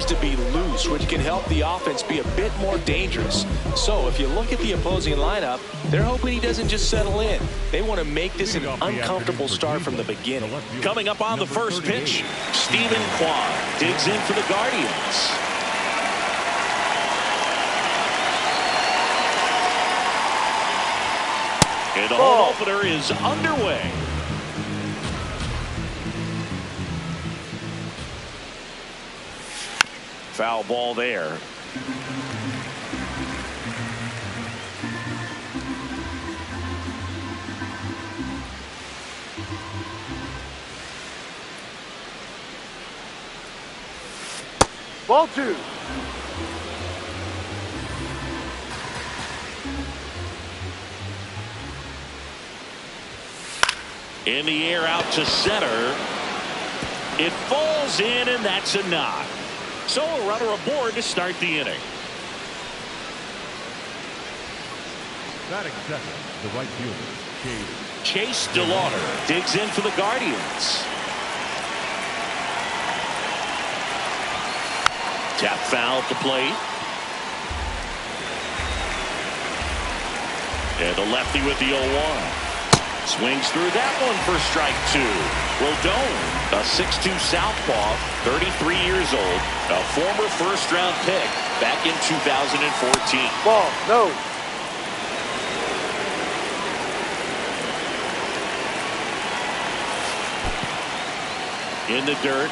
seems to be loose, which can help the offense be a bit more dangerous. So if you look at the opposing lineup, they're hoping he doesn't just settle in. They want to make this an uncomfortable start from the beginning. Coming up on the first pitch, Steven Kwan digs in for the Guardians. And the home opener is underway. Foul ball there. Ball 2. In the air out to center. It falls in, and that's a knock. So a runner aboard to start the inning. Batting second, the right fielder, Chase DeLauder digs in for the Guardians. Tap foul at the plate. And the lefty with the 0-1. Swings through that one for strike 2. Rodon, a 6'2 southpaw, 33 years old, a former first-round pick back in 2014. Ball, no. In the dirt.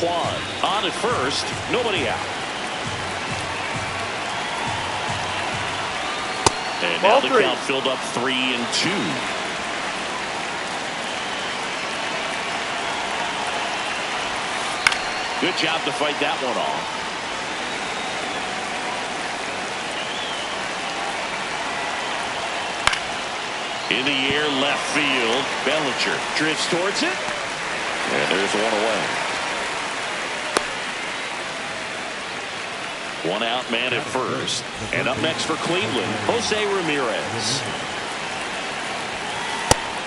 Kwan on at first, nobody out. And now the count filled up 3-2. Good job to fight that one off. In the air, left field. Bellinger drifts towards it. And there's one away. One out, man at first. And up next for Cleveland, Jose Ramirez.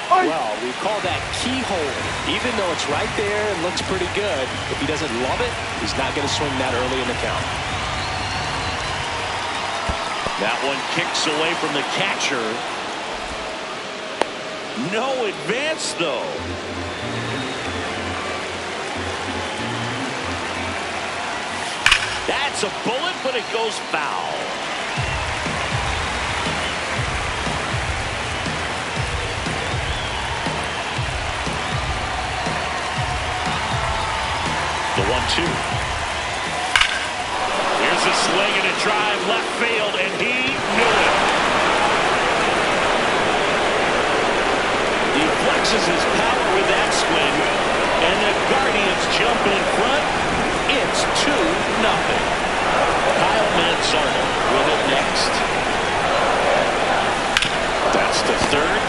Well, we call that keyhole. Even though it's right there and looks pretty good, if he doesn't love it, he's not going to swing that early in the count. That one kicks away from the catcher. No advance, though. That's a bullet, but it goes foul. The 1-2. Here's a swing and a drive left field, and he knew it. He flexes his power with that swing, and the Guardians jump in front. It's 2-0. Kyle Manzardo will hit next. That's the third.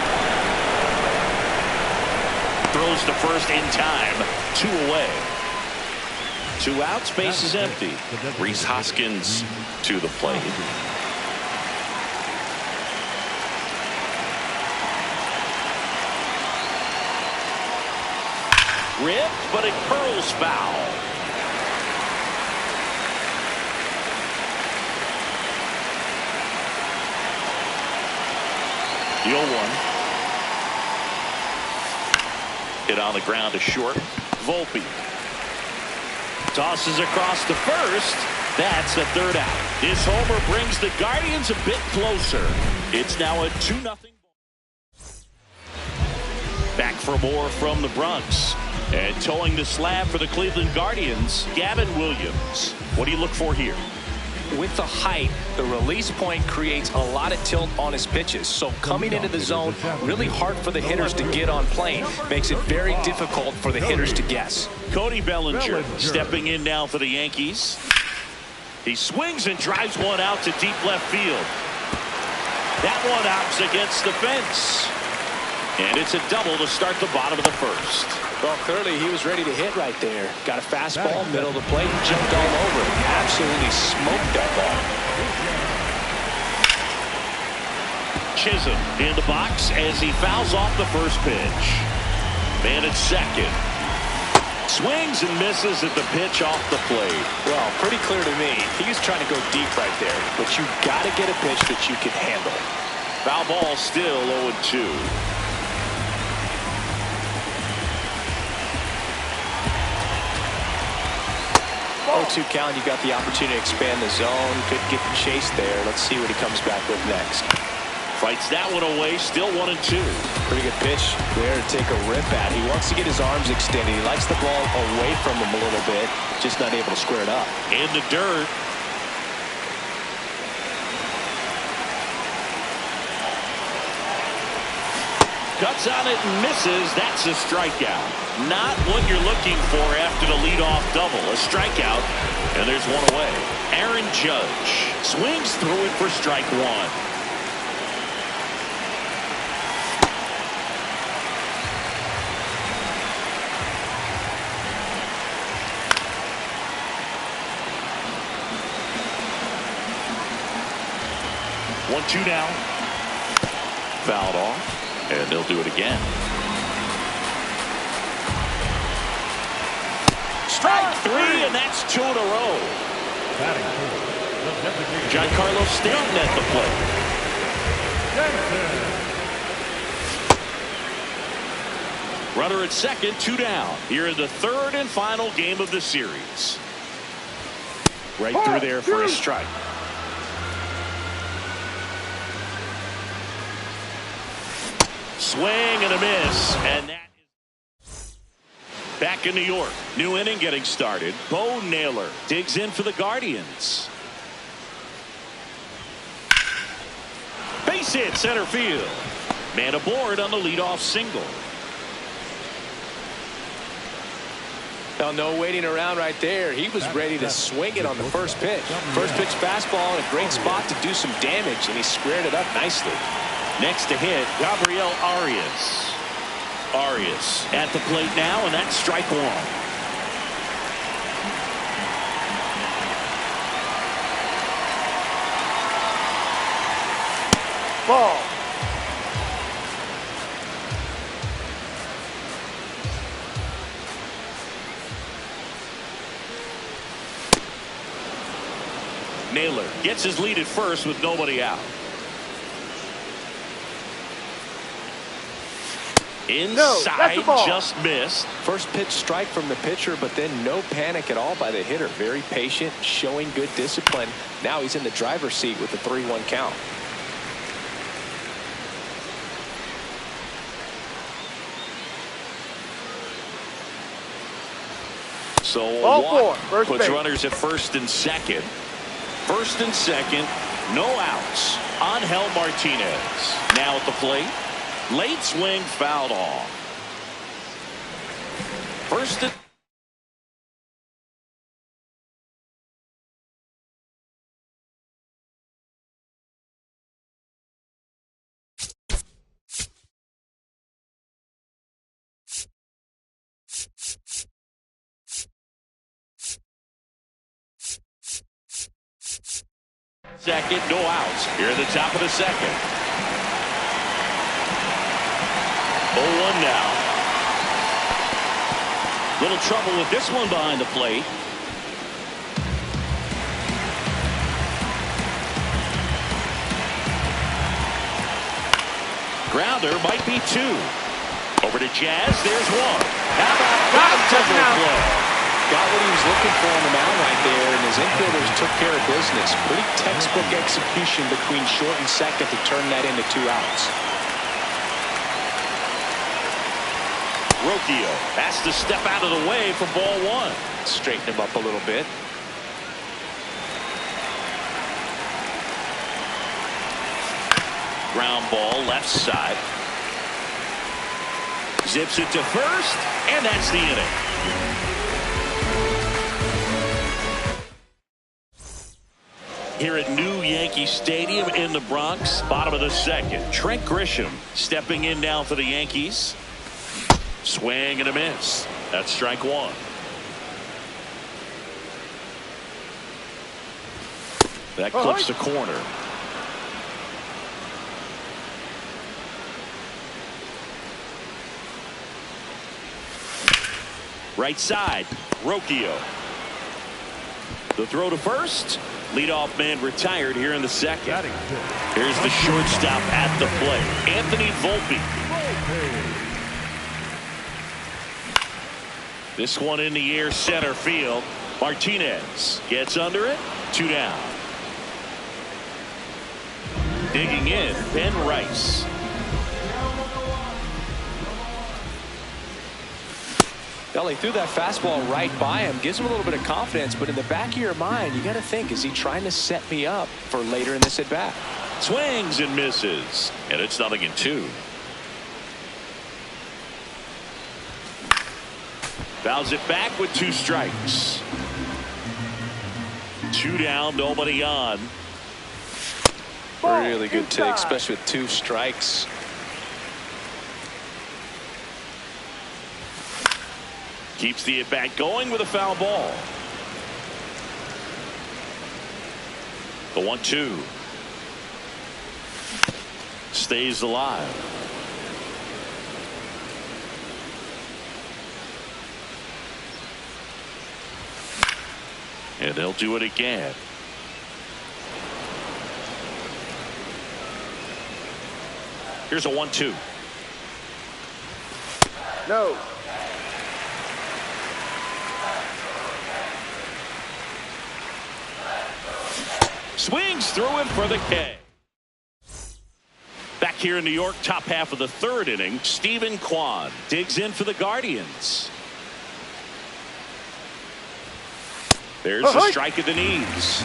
Throws to first in time. 2 away. 2 outs, base is empty. Rhys Hoskins to the plate. Ripped, but it curls foul. The 0-1. Hit on the ground to short. Volpe tosses across to first. That's the third out. His homer brings the Guardians a bit closer. It's now a 2-0. Back for more from the Bronx. And towing the slab for the Cleveland Guardians, Gavin Williams. What do you look for here? With the height, the release point creates a lot of tilt on his pitches. So coming into the zone, really hard for the hitters to get on plane. Makes it very difficult for the hitters to guess. Cody Bellinger stepping in now for the Yankees. He swings and drives one out to deep left field. That one hops against the fence. And it's a double to start the bottom of the first. Well, clearly he was ready to hit right there. Got a fastball, middle of the plate, and jumped all over it. Absolutely smoked that ball. Chisholm in the box as he fouls off the first pitch. Man at second. Swings and misses at the pitch off the plate. Well, pretty clear to me. He was trying to go deep right there, but you got to get a pitch that you can handle. Foul ball, still 0-2. 0-2 count. You got the opportunity to expand the zone. Could get the chase there. Let's see what he comes back with next. Fights that one away. Still 1-2. Pretty good pitch there to take a rip at. He wants to get his arms extended. He likes the ball away from him a little bit. Just not able to square it up. In the dirt. Cuts on it and misses. That's a strikeout. Not what you're looking for after the leadoff double. A strikeout, and there's one away. Aaron Judge swings through it for strike one. One-two now. Fouled off, and they'll do it again. Strike three, and that's 2 in a row. Giancarlo Stanton at the plate. Runner at second, 2 down. Here in the third and final game of the series. Right through there for a strike. Swing and a miss, and that is back in New York. New inning getting started. Bo Naylor digs in for the Guardians. Base hit center field. Man aboard on the leadoff single. Well, no waiting around right there. He was ready to swing it on the first pitch. First pitch fastball in a great spot to do some damage, and he squared it up nicely. Next to hit, Gabriel Arias. Arias at the plate now, and that's strike one. Ball. Naylor gets his lead at first with nobody out. Inside, just missed. First pitch strike from the pitcher, but then no panic at all by the hitter. Very patient, showing good discipline. Now he's in the driver's seat with the 3-1 count. So Ball walk four, puts base. runners at first and second. First and second, no outs. Angel Martinez now at the plate. Late swing fouled off. First and second, no outs. Here at the top of the second. 0-1 now. Little trouble with this one behind the plate. Grounder might be 2. Over to Jazz. There's 1. How about that? Got what he was looking for on the mound right there, and his infielders took care of business. Pretty textbook execution between short and second to turn that into 2 outs. Rocchio has to step out of the way for ball 1. Straighten him up a little bit. Ground ball left side. Zips it to first, and that's the inning. Here at New Yankee Stadium in the Bronx, bottom of the second. Trent Grisham stepping in now for the Yankees. Swing and a miss. That's strike 1. That clips the corner. Right side, Rocchio. The throw to first. Leadoff man retired here in the second. Here's the shortstop at the plate, Anthony Volpe. This one in the air, center field. Martinez gets under it. 2 down. Digging in, Ben Rice. Well, he threw that fastball right by him, gives him a little bit of confidence, but in the back of your mind, you got to think, is he trying to set me up for later in this at bat? Swings and misses, and it's 0-2. Fouls it back with 2 strikes. 2 down, nobody on. Really good take, especially with 2 strikes. Keeps the at bat going with a foul ball. The 1-2 stays alive. And they'll do it again. Here's a 1-2. No. Swings through him for the K. Back here in New York, top half of the 3rd inning, Stephen Kwan digs in for the Guardians. There's a strike at the knees.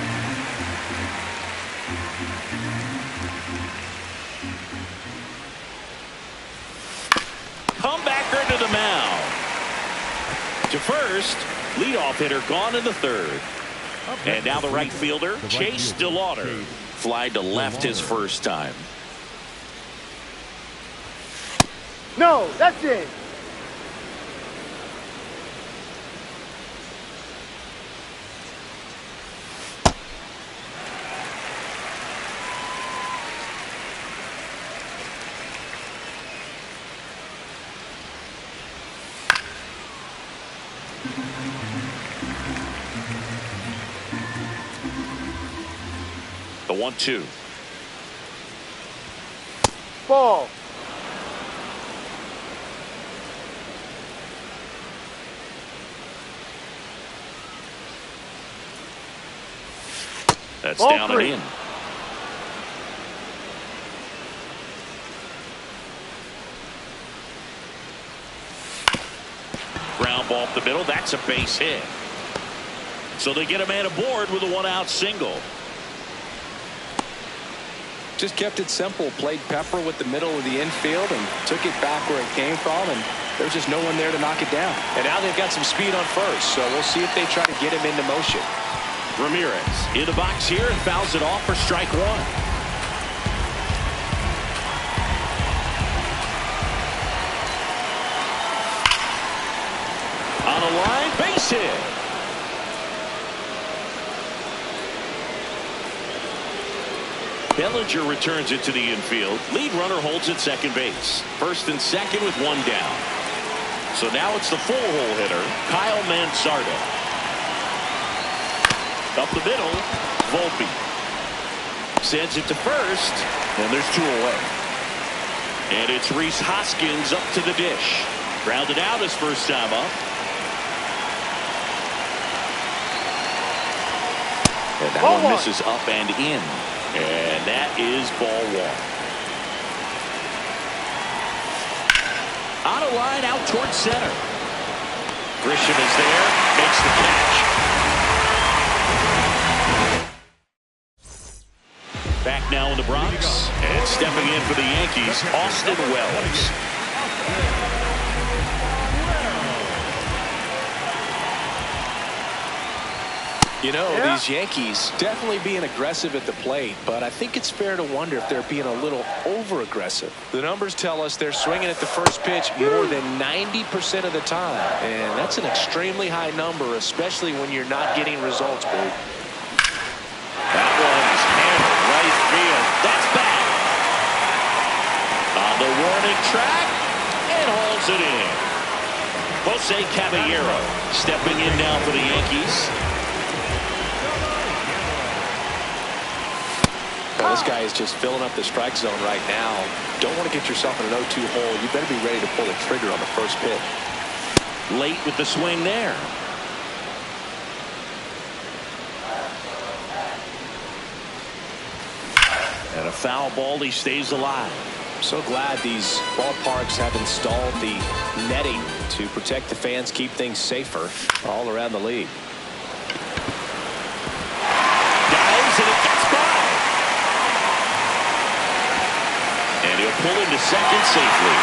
Comebacker to the mound. To first, leadoff hitter gone in the 3rd. And now the right fielder, Chase DeLauder, flied to left his first time. No, that's it. The 1-2. Ball. That's Ball down 3. and in. Ground ball up the middle. That's a base hit. So they get a man aboard with a 1-out single. Just kept it simple, played pepper with the middle of the infield and took it back where it came from, and there's just no one there to knock it down. And now they've got some speed on first, so we'll see if they try to get him into motion. Ramirez in the box here and fouls it off for strike 1. On a line, base hit. Bellinger returns it to the infield. Lead runner holds at second base. First and second with 1 down. So now it's the full hole hitter, Kyle Manzardo. Up the middle, Volpe. Sends it to first, and there's 2 away. And it's Rhys Hoskins up to the dish. Grounded out his first time up. And that one misses up and in. And that is ball 1. On a line out towards center. Grisham is there, makes the catch. Back now in the Bronx, and stepping in for the Yankees, Austin Wells. You know, these Yankees definitely being aggressive at the plate, but I think it's fair to wonder if they're being a little over-aggressive. The numbers tell us they're swinging at the first pitch more than 90% of the time, and that's an extremely high number, especially when you're not getting results, Boo. That one's hammered right field. That's back. On the warning track, and hauls it in. Jose Caballero stepping in now for the Yankees. Well, this guy is just filling up the strike zone right now. Don't want to get yourself in an 0-2 hole. You better be ready to pull the trigger on the first pitch. Late with the swing there. And a foul ball. He stays alive. So glad these ballparks have installed the netting to protect the fans, keep things safer all around the league. Dives and it gets by. And he'll pull into second safely.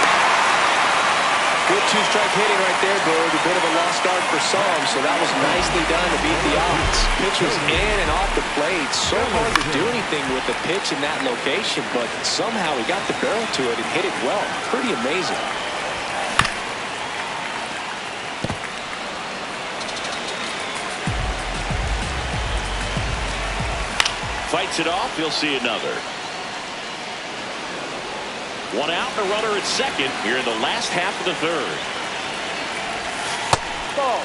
Good two-strike hitting right there, Bird. A bit of a lost start for some, so that was nicely done to beat the odds. Pitch was in and off the plate. So hard to do anything with the pitch in that location, but somehow he got the barrel to it and hit it well. Pretty amazing. Fights it off. He'll see another. One out and a runner at second here in the last half of the third. Ball.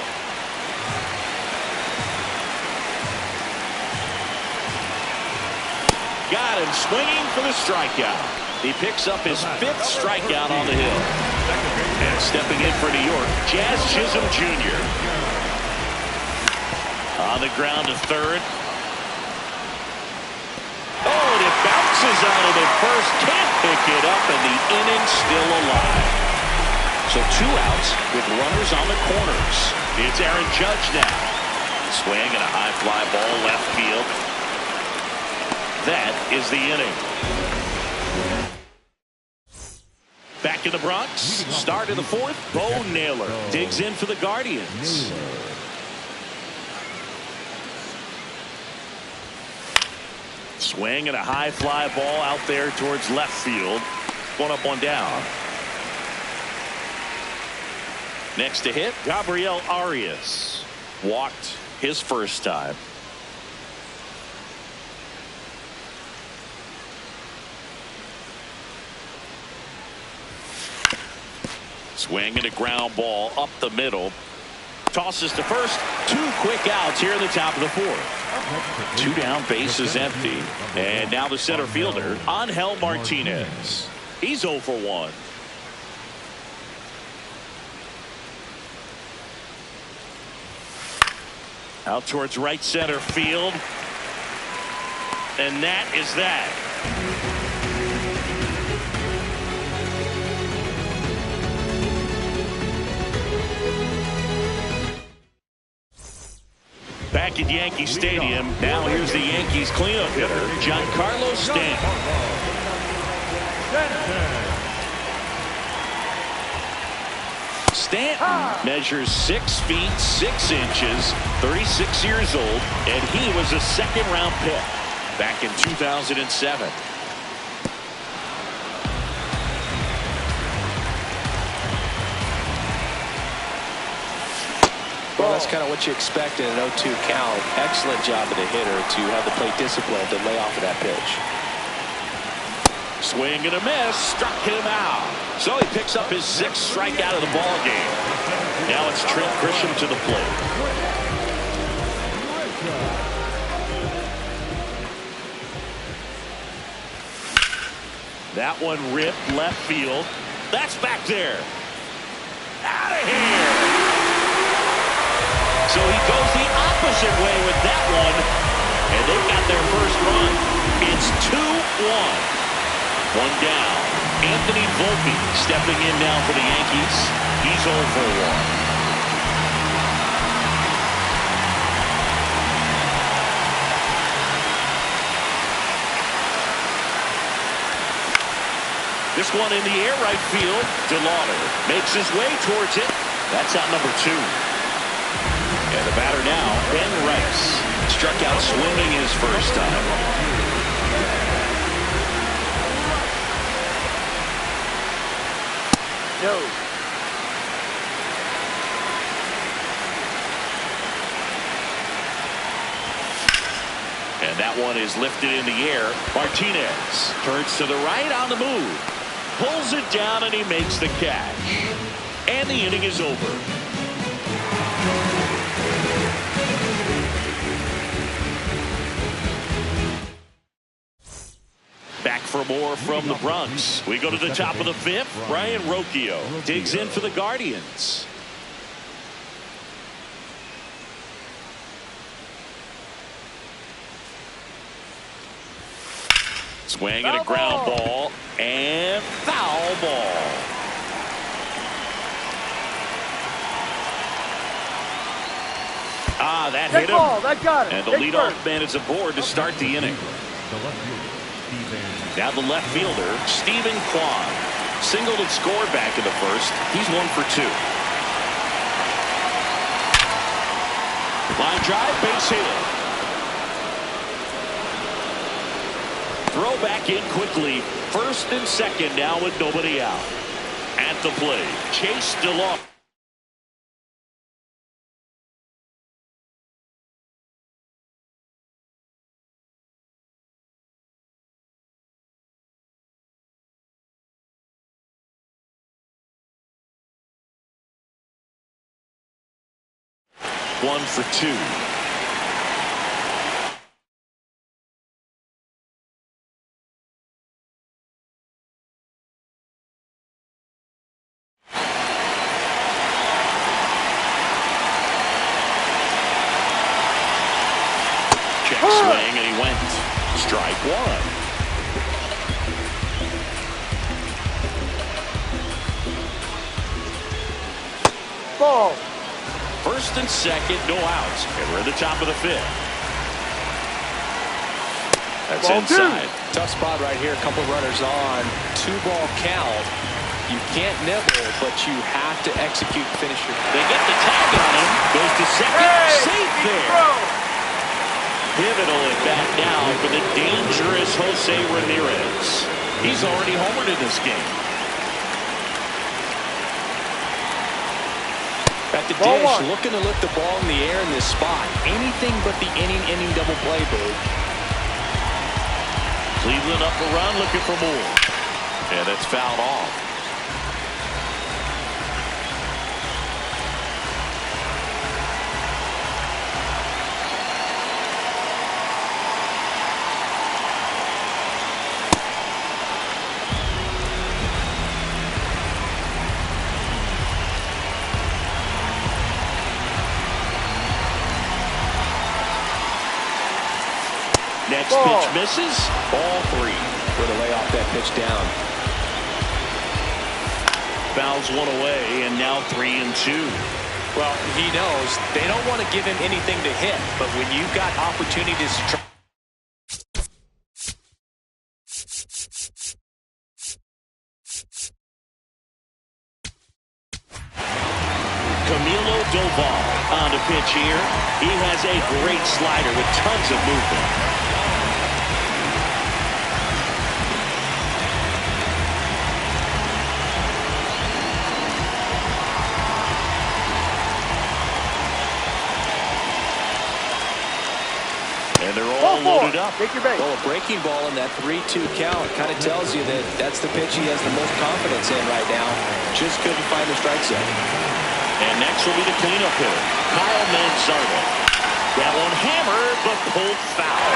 Got him swinging for the strikeout. He picks up his 5th strikeout on the hill. And stepping in for New York, Jazz Chisholm Jr. On the ground to third. Oh, and it bounces out of the first. Can't pick it up, and the inning's still alive. So 2 outs with runners on the corners. It's Aaron Judge now. Swing and a high fly ball left field. That is the inning. Back in the Bronx. Start of the 4th. Bo Naylor digs in for the Guardians. Swing and a high fly ball out there towards left field. 1 up, 1 down. Next to hit, Gabriel Arias. Walked his first time. Swing and a ground ball up the middle. Tosses to first. 2 quick outs here in the top of the 4th. 2 down, base is empty. And now the center fielder, Angel Martinez. He's 0 for 1. Out towards right center field. And that is that. Back at Yankee Stadium, now here's the Yankees cleanup hitter, Giancarlo Stanton. Stanton measures 6 feet 6 inches, 36 years old, and he was a 2nd-round pick back in 2007. Well, that's kind of what you expect in an 0-2 count. Excellent job of the hitter to have the plate discipline to lay off of that pitch. Swing and a miss, struck him out. So he picks up his 6th strikeout of the ball game. Now it's Trent Grisham to the plate. That one ripped left field. That's back there. Out of here. So he goes the opposite way with that one, and they've got their first run. It's 2-1. 1 down. Anthony Volpe stepping in now for the Yankees. He's 0 for 1. This one in the air right field. DeLauder makes his way towards it. That's out number 2. And the batter now, Ben Rice. Struck out swinging his first time. No. And that one is lifted in the air. Martinez turns to the right on the move. Pulls it down and he makes the catch. And the inning is over. for more from the Bronx. We go to the top of the fifth. Brian Rocchio digs in for the Guardians. Swing and a ground ball and foul ball. That hit him. That got it. And the leadoff man is aboard to start the inning. Now the left fielder, Stephen Kwan. Singled and scored back in the first. He's 1 for 2. Line drive, base hit. Throw back in quickly. First and second now with nobody out. At the plate, Chase DeLong. One for 2. Check swing and he went. Strike 1. Ball. First and second, no outs. And we're at the top of the fifth. That's Ball inside. Tough spot right here. A couple runners on. 2-ball count. You can't nibble, but you have to execute the finisher. They get the tag on him. Goes to second. Safe there. Pivotal at bat now for the dangerous Jose Ramirez. He's already homered in this game. At the dish, looking to lift the ball in the air in this spot. Anything but the inning double play, Boog. Cleveland up a run, looking for more. And it's fouled off. Next pitch misses. Ball 3. Way to lay off that pitch down. Fouls one away, and now 3-2. Well, he knows they don't want to give him anything to hit, but when you've got opportunities to try. Camilo Doval on the pitch here. He has a great slider with tons of movement. And they're all loaded up. Take your base. Well, a breaking ball in that 3-2 count kind of tells you that that's the pitch he has the most confidence in right now. Just couldn't find the strike zone. And next will be the cleanup hitter, Kyle Manzardo. That one hammered, but pulled foul.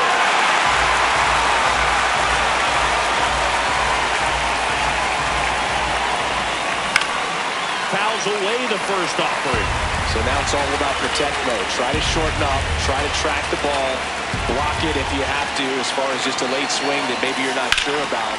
Fouls away the first offering. So now it's all about protect mode. Try to shorten up, try to track the ball, block it if you have to, as far as just a late swing that maybe you're not sure about.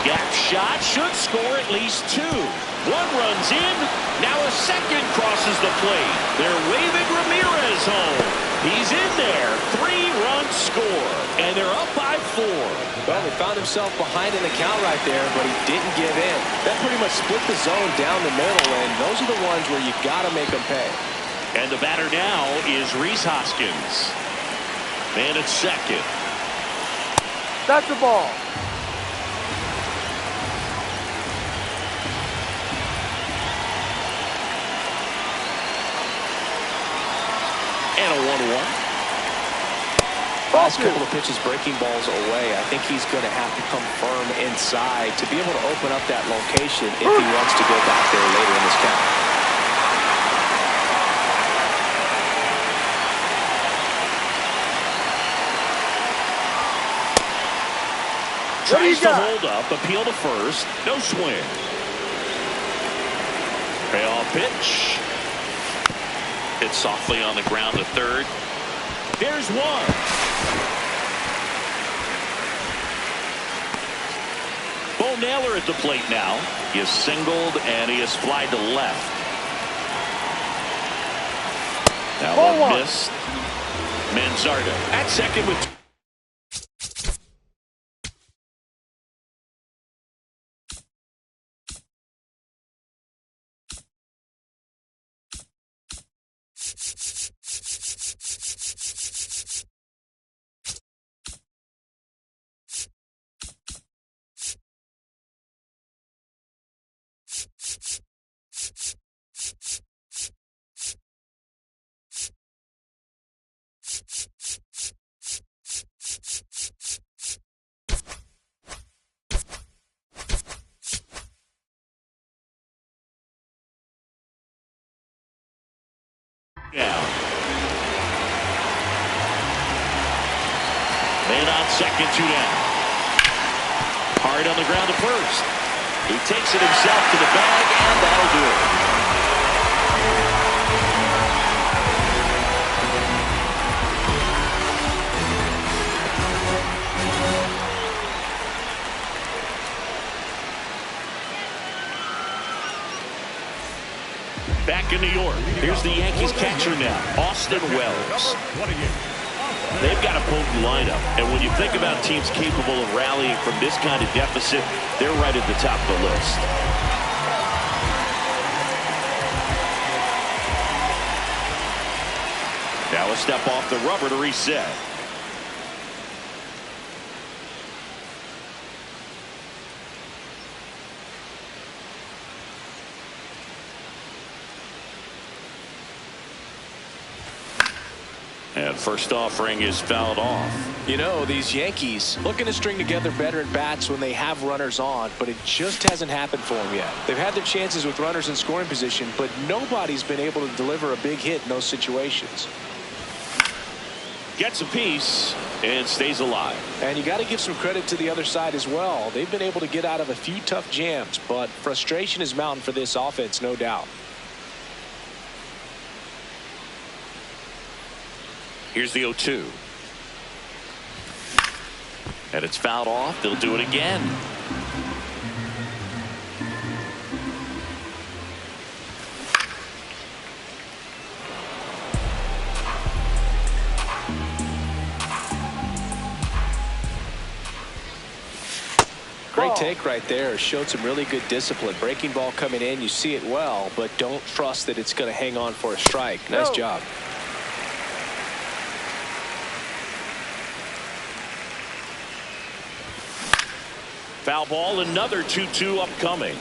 Gap shot should score at least 2. One runs in. Now a second crosses the plate. They're waving Ramirez home. He's in there. 3-run score. And they're up by 4. Well, he found himself behind in the count right there, but he didn't give in. That pretty much split the zone down the middle, and those are the ones where you got to make them pay. And the batter now is Rhys Hoskins. Man at second. That's the ball. And a 1-1. Last couple of pitches breaking balls away. I think he's going to have to come firm inside to be able to open up that location if he wants to go back there later in this count. Tries to hold up, appeal to first, no swing. Payoff pitch. Hit softly on the ground to third. There's one. Bo Naylor at the plate now. He is singled and he is flied to left. That one missed. Manzardo at second with. Down. Man on second, 2 down. Hard on the ground to first. He takes it himself to the bag, and that'll do it. Back in New York, here's the Yankees catcher now, Austin Wells. They've got a potent lineup, and when you think about teams capable of rallying from this kind of deficit, they're right at the top of the list. Now a step off the rubber to reset. And first offering is fouled off. You know, these Yankees looking to string together better at bats when they have runners on, but it just hasn't happened for them yet. They've had their chances with runners in scoring position, but nobody's been able to deliver a big hit in those situations. Gets a piece and stays alive. And you got to give some credit to the other side as well. They've been able to get out of a few tough jams, but frustration is mounting for this offense, no doubt. Here's the 0-2. And it's fouled off. They'll do it again. Great take right there. Showed some really good discipline. Breaking ball coming in. You see it well, but don't trust that it's going to hang on for a strike. Nice job. Foul ball, another 2-2 upcoming.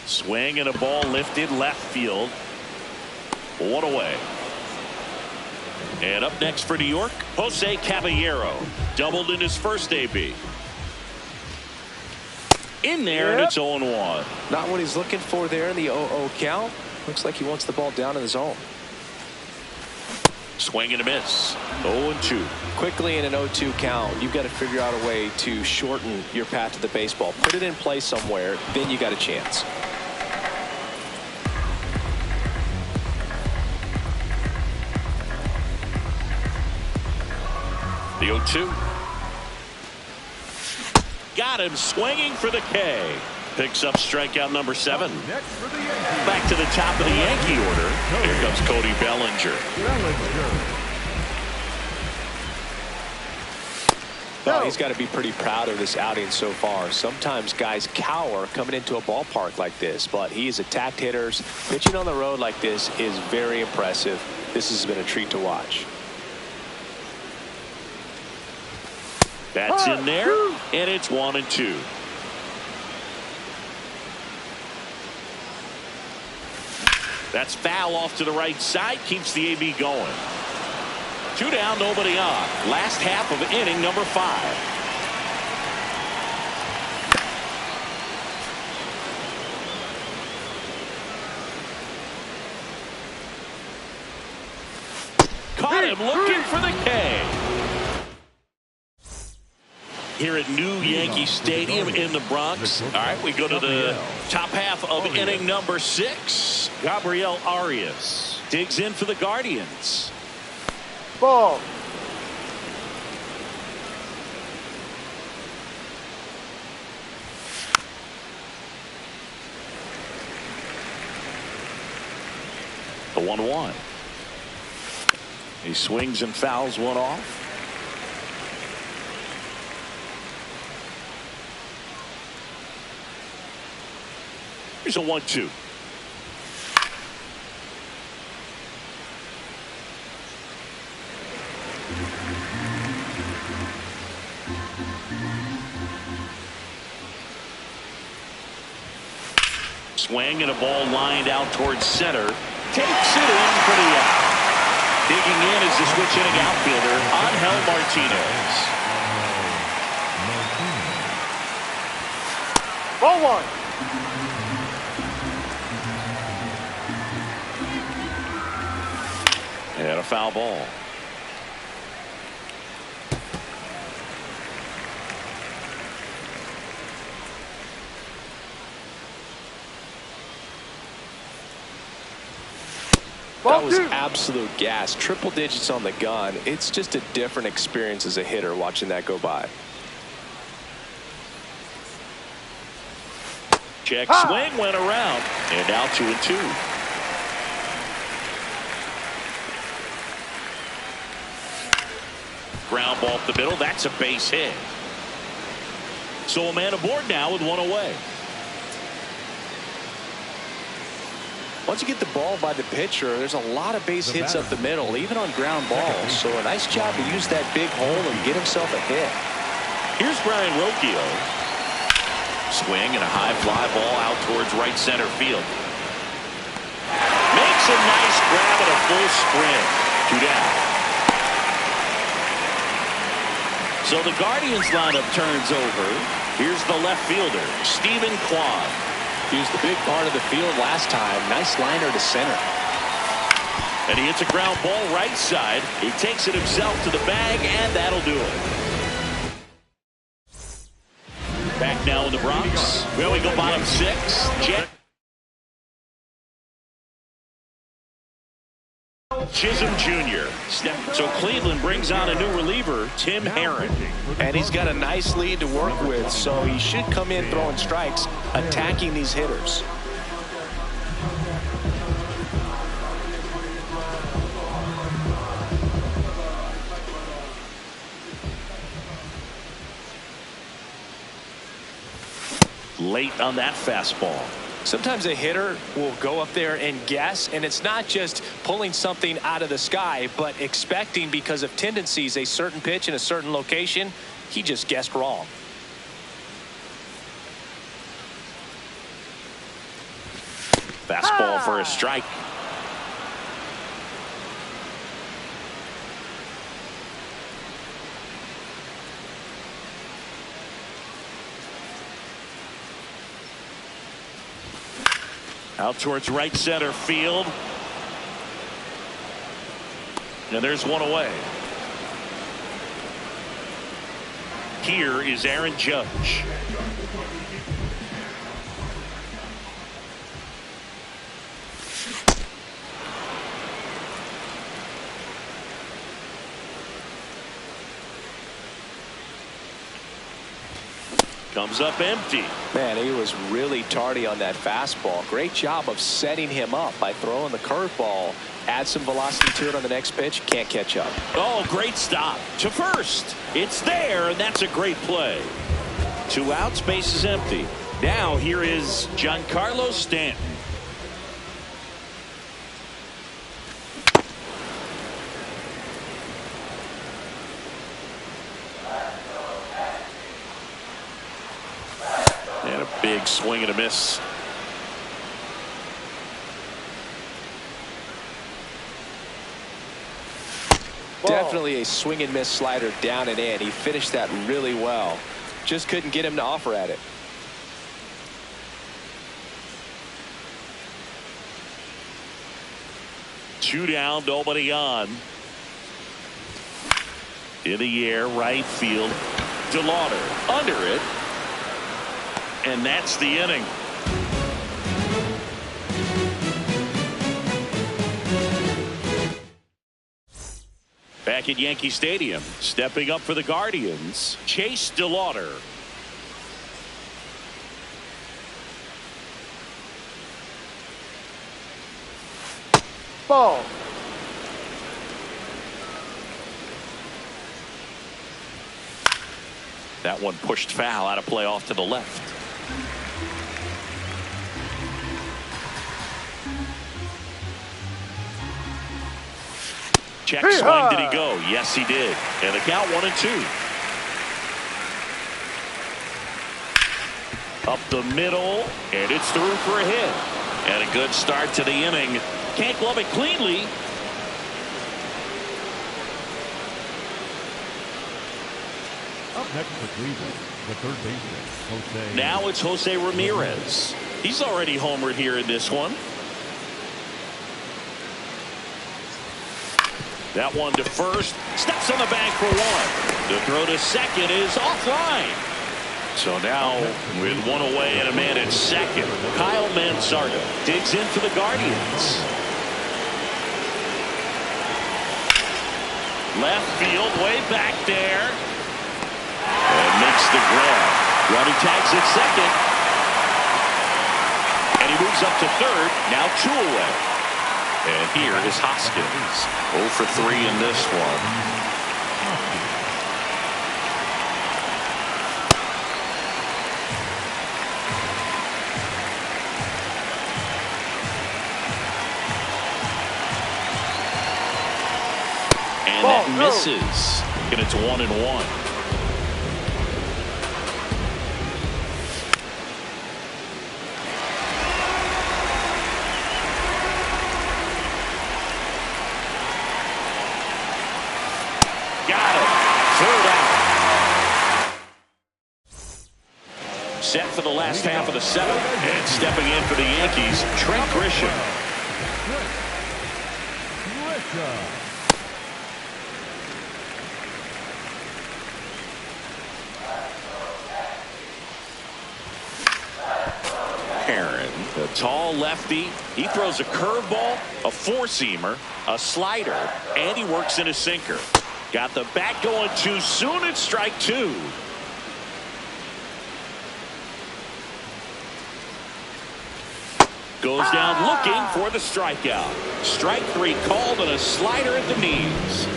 Swing and a ball lifted left field. One away. And up next for New York, Jose Caballero. Doubled in his first AB. In there, and it's 0-1. Not what he's looking for there in the 0-0 count. Looks like he wants the ball down in the zone. Swing and a miss. 0-2. Quickly in an 0-2 count, you've got to figure out a way to shorten your path to the baseball. Put it in play somewhere, then you got a chance. The 0-2. Got him swinging for the K. Picks up strikeout number 7. Back to the top of the Yankee order. Here comes Cody Bellinger. Well, he's got to be pretty proud of this outing so far. Sometimes guys cower coming into a ballpark like this, but he's attacked hitters. Pitching on the road like this is very impressive. This has been a treat to watch. That's in there, and it's 1-2. That's foul off to the right side, keeps the AB going. 2 down, nobody on. Last half of inning number 5. caught him looking for the K. Here at New Yankee Stadium in the Bronx. All right, we go to the top half of inning number 6. Gabriel Arias digs in for the Guardians. Ball. The 1-1. He swings and fouls one off. Here's a 1-2. Swing and a ball lined out towards center. Takes it in for the out. Digging in is the switch hitting outfielder, Angel Martinez. Ball 1. And a foul ball. That was absolute gas. Triple digits on the gun. It's just a different experience as a hitter watching that go by. Check swing went around. And now 2-2. Ground ball up the middle. That's a base hit. So a man aboard now with one away. Once you get the ball by the pitcher, there's a lot of base hits up the middle, even on ground balls. So a nice job to use that big hole and get himself a hit. Here's Brian Rocchio. Swing and a high fly ball out towards right center field. Makes a nice grab at a full sprint. 2 down. So the Guardians lineup turns over. Here's the left fielder, Stephen Kwan. He was the big part of the field last time. Nice liner to center. And he hits a ground ball right side. He takes it himself to the bag, and that'll do it. Back now in the Bronx. Well, we go bottom 6. Jet. Chisholm Jr. So Cleveland brings on a new reliever, Tim Herrin. And he's got a nice lead to work with, so he should come in throwing strikes, attacking these hitters. Late on that fastball. Sometimes a hitter will go up there and guess, and it's not just pulling something out of the sky, but expecting because of tendencies a certain pitch in a certain location. He just guessed wrong. Fastball for a strike. Out towards right center field. And there's one away. Here is Aaron Judge. Comes up empty. Man, he was really tardy on that fastball. Great job of setting him up by throwing the curveball. Add some velocity to it on the next pitch. Can't catch up. Oh, great stop to first. It's there, and that's a great play. 2 outs, base is empty. Now here is Giancarlo Stanton. And a big swing and a miss. Definitely a swing and miss slider down and in. He finished that really well. Just couldn't get him to offer at it. Two down, nobody on. In the air, right field. DeLauder under it. And that's the inning. Back at Yankee Stadium, stepping up for the Guardians, Chase DeLauder. Ball. That one pushed foul, out of play off to the left. Check swing, did he go? Yes, he did. And the count 1-2. Up the middle, and it's through for a hit. And a good start to the inning. Can't glove it cleanly. Up next for Cleveland, the third baseman, Jose. Now it's Jose Ramirez. He's already homered here in this one. That one to first. Steps on the bag for one. The throw to second is offline. So now with one away and a man at second, Kyle Mansardo digs in for the Guardians. Left field, way back there. And makes the grab. Running tags at second. And he moves up to third. Now 2 away. And here is Hoskins. 0 for 3 in this one. And that misses. And it's 1-1. Set for the last half of the 7th. And stepping in for the Yankees, Trent Grisham. Aaron, the tall lefty. He throws a curveball, a 4-seamer, a slider, and he works in a sinker. Got the bat going too soon. It's strike 2. Goes down looking for the strikeout. Strike 3 called and a slider at the knees.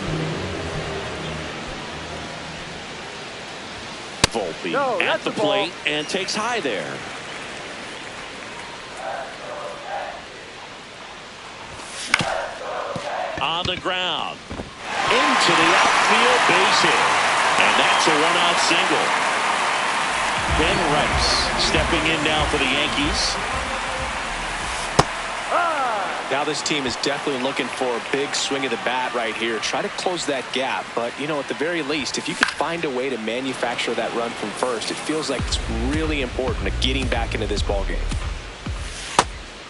Volpe at the plate and takes high there. On the ground. Into the outfield, base hit. And that's a 1-out single. Ben Rice stepping in now for the Yankees. Now this team is definitely looking for a big swing of the bat right here. Try to close that gap. But, you know, at the very least, if you could find a way to manufacture that run from first, it feels like it's really important to getting back into this ball game.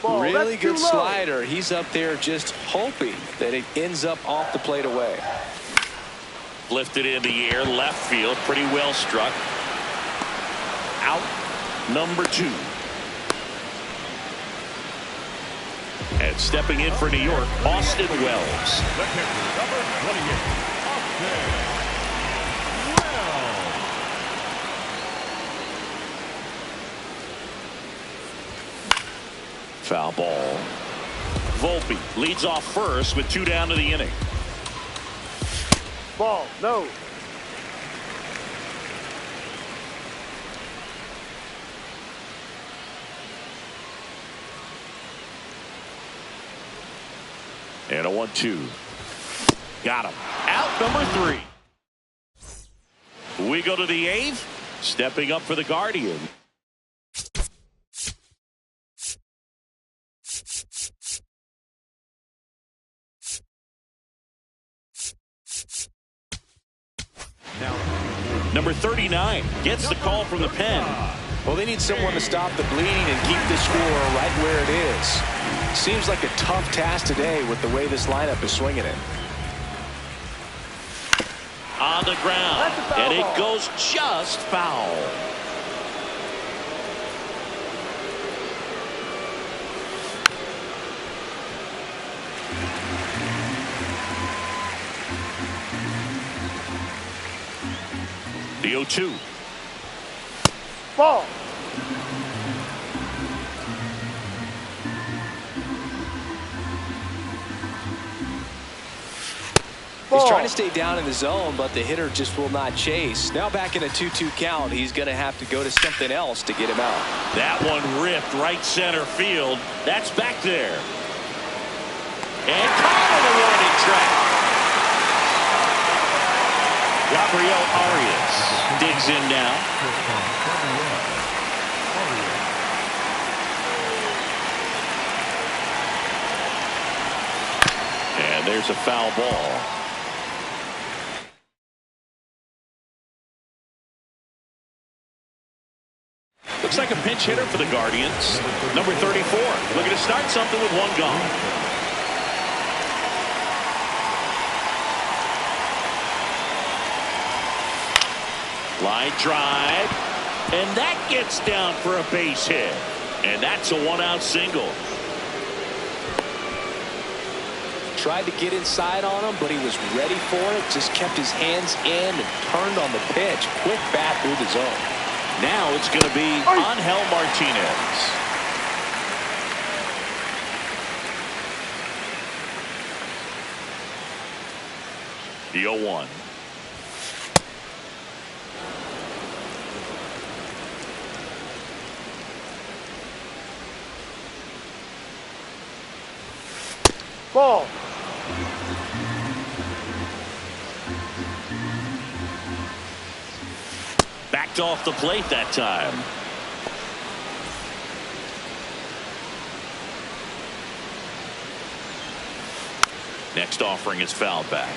Really good slider. He's up there just hoping that it ends up off the plate away. Lifted in the air, left field, pretty well struck. Out number 2. And stepping in for New York, Austin Wells. The pitcher, number 28, Austin Wells. Foul ball. Volpe leads off first with 2 down to the inning. Ball, no. And a 1-2. Got him. Out number 3. We go to the 8th. Stepping up for the Guardian. Number 39 gets the call from the pen. Well, they need someone to stop the bleeding and keep the score right where it is. Seems like a tough task today with the way this lineup is swinging it. on the ground. That's a foul And it ball. goes just foul. The 0-2. Ball. He's trying to stay down in the zone, but the hitter just will not chase. Now back in a 2-2 count, he's going to have to go to something else to get him out. That one ripped right center field. That's back there. And caught on the warning track. Gabriel Arias digs in now. And there's a foul ball. Looks like a pinch hitter for the Guardians. Number 34. Looking to start something with one gone. Line drive. And that gets down for a base hit. And that's a one-out single. Tried to get inside on him, but he was ready for it. Just kept his hands in and turned on the pitch. Quick bat through the zone. Now it's going to be Angel Martinez. The 0-1. Ball. Backed off the plate that time. Next offering is fouled back.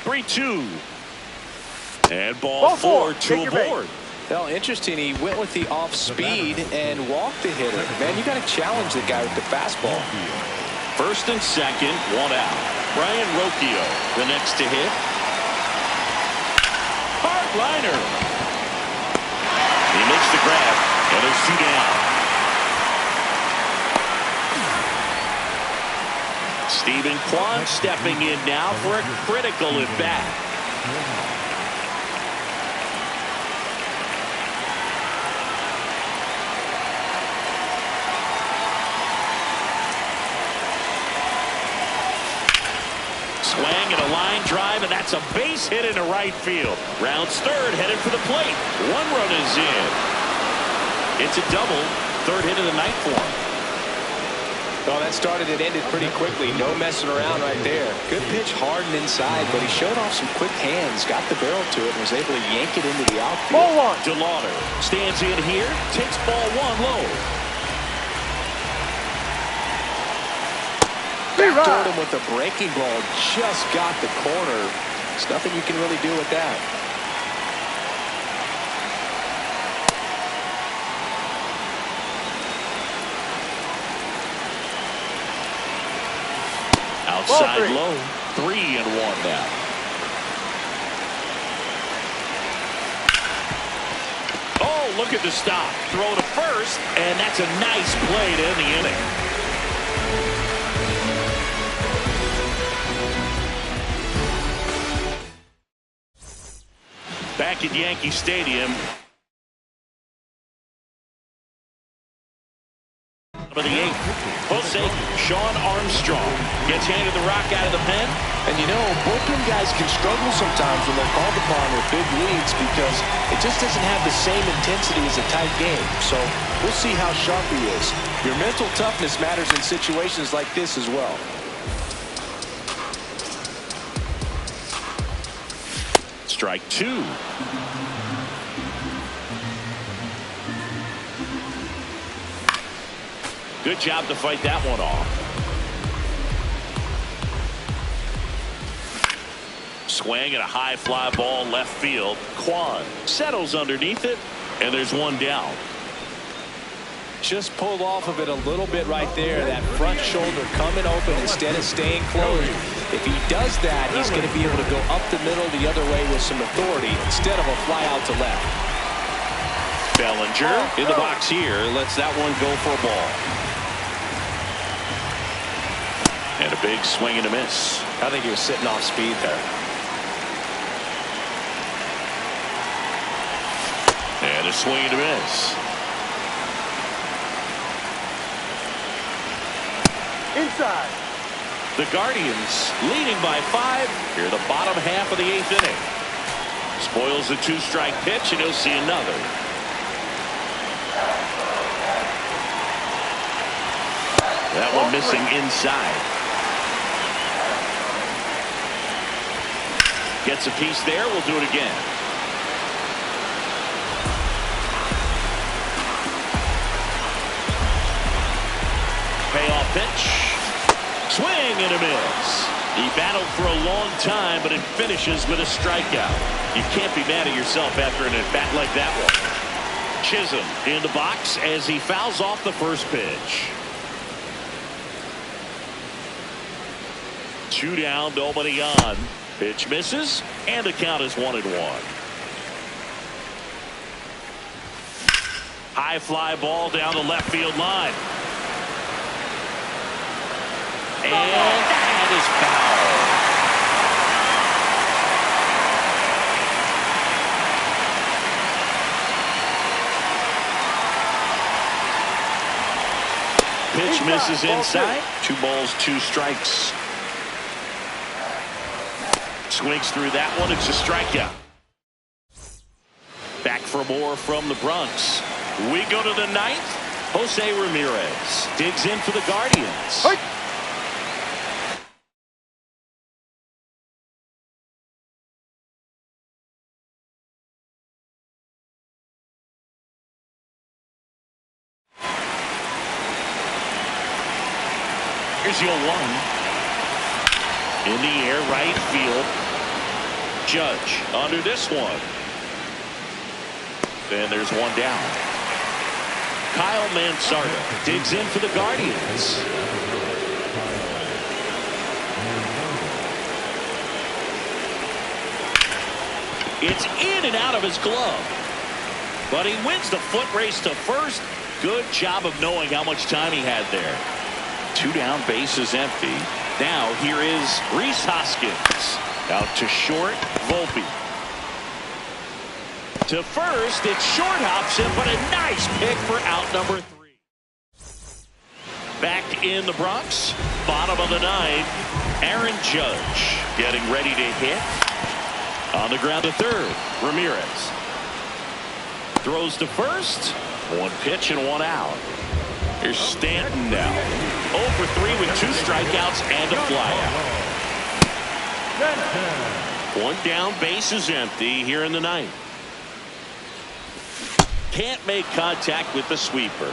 3-2. And ball four to a board. Well, interesting. He went with the off speed and walked the hitter. Man, you got to challenge the guy with the fastball. First and second, one out. Brian Rocchio, the next to hit. Hard liner. He makes the grab, and there's two down. Steven Kwan stepping in now for a critical at bat. Swing and a line drive, and that's a base hit into right field. Rounds third, headed for the plate. One run is in. It's a double. Third hit of the night for him. Well, that started and ended pretty quickly. No messing around right there. Good pitch, hard and inside, but he showed off some quick hands, got the barrel to it, and was able to yank it into the outfield. Ball one. DeLauder stands in here, takes ball one low. Backdoored him with a breaking ball, just got the corner. There's nothing you can really do with that. Outside low, 3-1 now. Oh, look at the stop. Throw to first, and that's a nice play to end the inning. Back at Yankee Stadium. For the 8th, Jose Sean Armstrong gets handed the rock out of the pen. And you know, bullpen guys can struggle sometimes when they're called upon with big leads because it just doesn't have the same intensity as a tight game. So we'll see how sharp he is. Your mental toughness matters in situations like this as well. Strike two. Good job to fight that one off. Swing and a high fly ball left field. Kwan settles underneath it, and there's one down. Just pulled off of it a little bit right there. That front shoulder coming open instead of staying closed. If he does that, he's going to be able to go up the middle the other way with some authority instead of a fly out to left. Bellinger in the box here. Lets that one go for a ball. And a big swing and a miss. I think he was sitting off speed there. And a swing and a miss. Inside. The Guardians leading by 5 here the bottom half of the 8th inning. Spoils the 2-strike pitch, and he'll see another. That one missing inside. Gets a piece there. We'll do it again. Payoff pitch. Swing and a miss. He battled for a long time, but it finishes with a strikeout. You can't be mad at yourself after an at-bat like that one. Chisholm in the box as he fouls off the first pitch. 2 down, nobody on. Pitch misses, and the count is 1-1. High fly ball down the left field line. And that is foul. Pitch misses inside. 2 balls, 2 strikes. Swings through that one. It's a strikeout. Back for more from the Bronx. We go to the 9th. Jose Ramirez digs in for the Guardians. Hey. Here's your 1. In the air, right field. Judge under this one. And there's 1 down. Kyle Mansarda digs in for the Guardians. It's in and out of his glove. But he wins the foot race to first. Good job of knowing how much time he had there. 2 down, bases empty. Now here is Rhys Hoskins. Out to short, Volpe. To first, it's short hops him, but a nice pick for out number 3. Back in the Bronx, bottom of the 9th, Aaron Judge getting ready to hit. On the ground to third, Ramirez. Throws to first, 1 pitch and 1 out. Here's Stanton now. 0 for 3 with 2 strikeouts and a flyout. 1 down, bases empty here in the 9th. Can't make contact with the sweeper.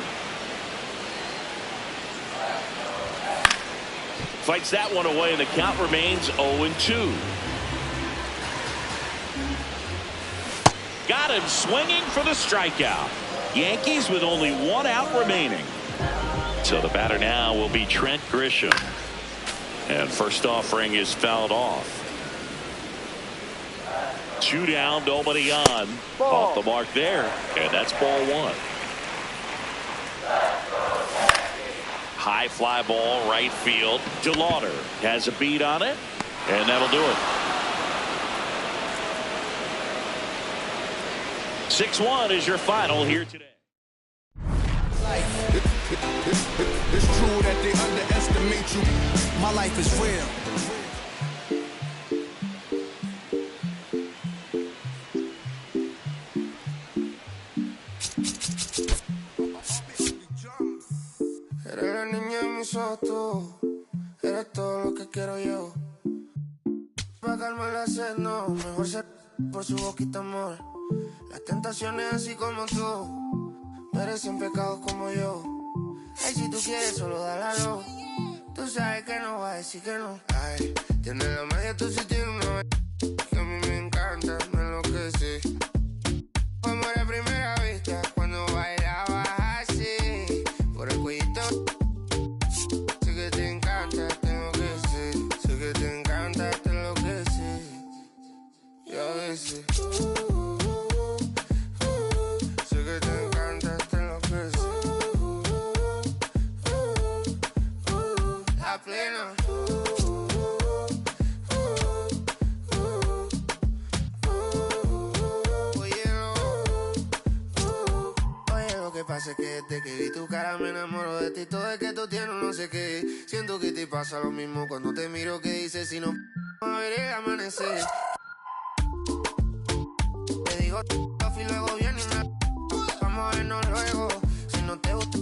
Fights that one away, and the count remains 0-2. Got him swinging for the strikeout. Yankees with only 1 out remaining. So the batter now will be Trent Grisham. And first offering is fouled off. 2 down, nobody on. Ball. Off the mark there. And that's ball 1. High fly ball, right field. DeLauder has a beat on it. And that'll do it. 6-1 is your final here today. It's true that they underestimate you. My life is real. Eres la niña en mis ojos, tú. Eres todo lo que quiero yo. Pa' calmar la sed, no. Mejor ser por su boquita, amor. Las tentaciones así como tú. Merecen pecados como yo. Ay, si tú quieres, solo dálalo. Tú sabes que no va a decir que no. Ay, tienes la magia, tú sí tienes una que a mí me encanta, me enloquece. Fue amor a primera vista cuando bailabas así. plena. Lo que pasa es que desde que vi tu cara me enamoro de ti. Todo es que tú tienes un no sé qué. Siento que te pasa lo mismo cuando te miro. Que dices si no a ver el amanecer. Te digo y luego viene una. Vamos a vernos luego. Si no te gusta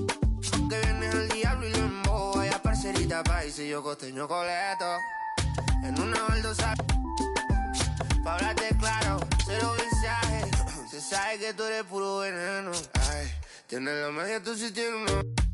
que vienes al diablo y lo embobo. Vaya parcerita país y yo costeño coleto. En una baldosa pa' hablarte claro, cero visaje. Se sabe que tú eres puro veneno. Ay, tienes la magia, tú sí tienes una.